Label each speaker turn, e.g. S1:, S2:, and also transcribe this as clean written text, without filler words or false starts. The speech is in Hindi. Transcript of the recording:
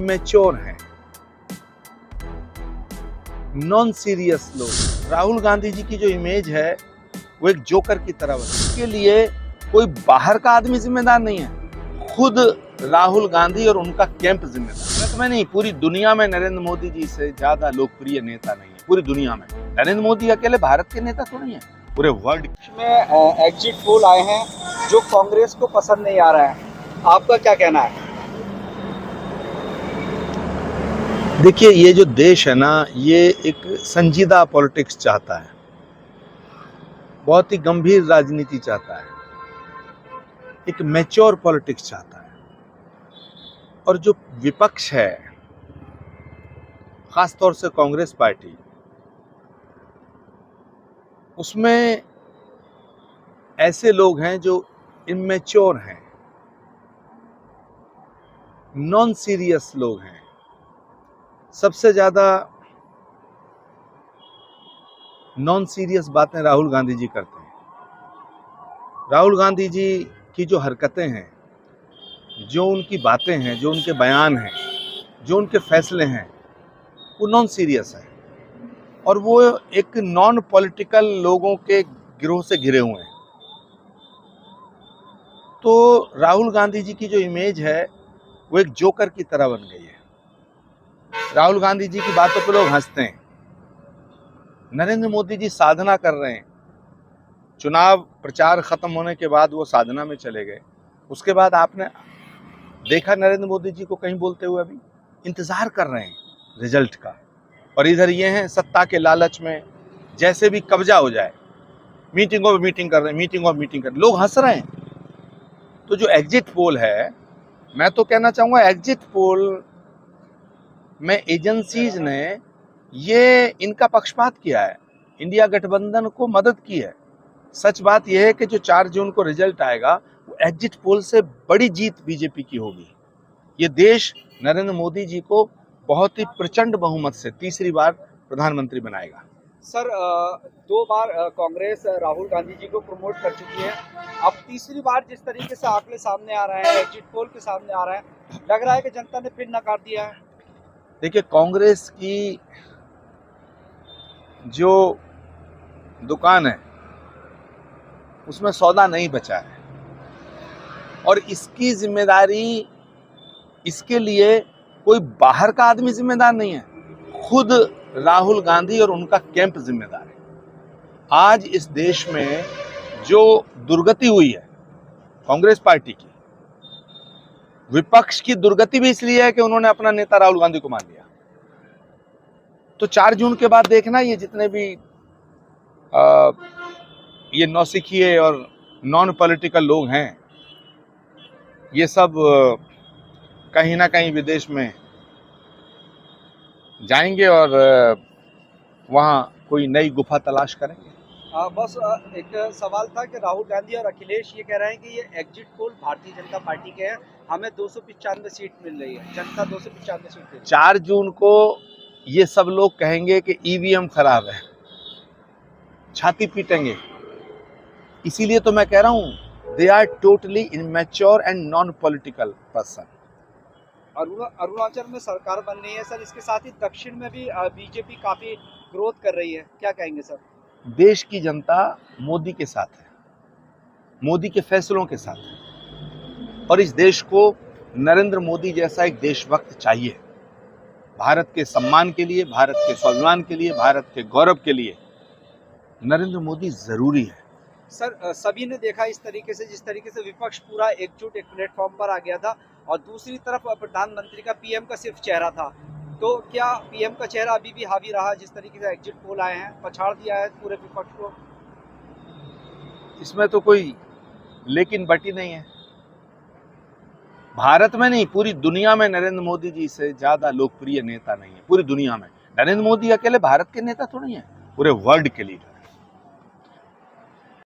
S1: इमेच्योर हैं, नॉन सीरियस लोग। राहुल गांधी जी की जो इमेज है वो एक जोकर की तरह है। इसके लिए कोई बाहर का आदमी जिम्मेदार नहीं है, खुद राहुल गांधी और उनका कैंप जिम्मेदार। भारत में नहीं, पूरी दुनिया में नरेंद्र मोदी जी से ज्यादा लोकप्रिय नेता नहीं है। पूरी दुनिया में नरेंद्र मोदी अकेले भारत के नेता थोड़ी हैं, पूरे वर्ल्ड
S2: में एग्जिट पोल आए हैं जो कांग्रेस को पसंद नहीं आ रहा है, आपका क्या कहना है?
S1: देखिए, ये जो देश है ना, ये एक संजीदा पॉलिटिक्स चाहता है, बहुत ही गंभीर राजनीति चाहता है, एक मैच्योर पॉलिटिक्स चाहता है। और जो विपक्ष है, खासतौर से कांग्रेस पार्टी, उसमें ऐसे लोग हैं जो इमेच्योर हैं, नॉन सीरियस लोग हैं। सबसे ज्यादा नॉन सीरियस बातें राहुल गांधी जी करते हैं। राहुल गांधी जी की जो हरकतें हैं, जो उनकी बातें हैं, जो उनके बयान हैं, जो उनके फैसले हैं, वो नॉन सीरियस है और वो एक नॉन पॉलिटिकल लोगों के गिरोह से घिरे हुए हैं। तो राहुल गांधी जी की जो इमेज है वो एक जोकर की तरह बन गई है। राहुल गांधी जी की बातों पे लोग हंसते हैं। नरेंद्र मोदी जी साधना कर रहे हैं, चुनाव प्रचार खत्म होने के बाद वो साधना में चले गए। उसके बाद आपने देखा नरेंद्र मोदी जी को कहीं बोलते हुए? अभी इंतजार कर रहे हैं रिजल्ट का। और इधर ये हैं सत्ता के लालच में, जैसे भी कब्जा हो जाए, मीटिंगों में मीटिंग कर रहे हैं, मीटिंगों में मीटिंग कर रहे हैं, लोग हंस रहे हैं। तो जो एग्जिट पोल है, मैं तो कहना चाहूंगा एग्जिट पोल में एजेंसीज ने ये इनका पक्षपात किया है, इंडिया गठबंधन को मदद की है। सच बात यह है कि जो 4 जून को रिजल्ट आएगा वो एग्जिट पोल से बड़ी जीत बीजेपी की होगी। ये देश नरेंद्र मोदी जी को बहुत ही प्रचंड बहुमत से तीसरी बार प्रधानमंत्री बनाएगा।
S2: सर, 2 बार कांग्रेस राहुल गांधी जी को प्रमोट कर चुकी है। अब तीसरी बार जिस तरीके से आंकड़े सामने आ रहे हैं, एग्जिट पोल के सामने आ रहा है, लग रहा है कि जनता ने फिर नकार दिया है।
S1: देखिए, कांग्रेस की जो दुकान है उसमें सौदा नहीं बचा है और इसकी जिम्मेदारी, इसके लिए कोई बाहर का आदमी जिम्मेदार नहीं है, खुद राहुल गांधी और उनका कैंप जिम्मेदार है। आज इस देश में जो दुर्गति हुई है कांग्रेस पार्टी की, विपक्ष की दुर्गति भी इसलिए है कि उन्होंने अपना नेता राहुल गांधी को मान लिया। तो 4 जून के बाद देखना, ये जितने भी ये नौसिखिए और नॉन पॉलिटिकल लोग हैं, ये सब कहीं ना कहीं विदेश में जाएंगे और वहाँ कोई नई गुफा तलाश करेंगे।
S2: बस एक सवाल था कि राहुल गांधी और अखिलेश ये कह रहे हैं कि ये exit poll Bharatiya Janata party के हैं, हमें 295 सीट मिल रही है, जनता 295 सीट दे रही है।
S1: 4 जून को ये सब लोग कहेंगे कि ईवीएम खराब है, छाती पीटेंगे। इसीलिए तो मैं कह रहा हूं, they are totally immature and non political person.
S2: Arunachal में सरकार बन रही है सर, इसके साथ ही दक्षिण में भी बीजेपी काफी ग्रोथ कर रही है, क्या कहेंगे सर?
S1: देश की जनता मोदी के साथ है, मोदी के फैसलों के साथ है और इस देश को नरेंद्र मोदी जैसा एक देशभक्त चाहिए। भारत के सम्मान के लिए, भारत के स्वाभिमान के लिए, भारत के गौरव के लिए नरेंद्र मोदी जरूरी है।
S2: सर, सभी ने देखा इस तरीके से, जिस तरीके से विपक्ष पूरा एकजुट एक प्लेटफॉर्म पर आ गया था और दूसरी तरफ प्रधानमंत्री का, पीएम का सिर्फ चेहरा था, तो क्या पीएम का चेहरा अभी भी हावी रहा? जिस तरीके से एग्जिट पोल आए हैं, पछाड़ दिया है पूरे विपक्ष को।
S1: इसमें तो कोई लेकिन बटी नहीं है। भारत में नहीं, पूरी दुनिया में नरेंद्र मोदी जी से ज्यादा लोकप्रिय नेता नहीं है। पूरी दुनिया में नरेंद्र मोदी अकेले भारत के नेता थोड़ी हैं, पूरे वर्ल्ड के लीडर।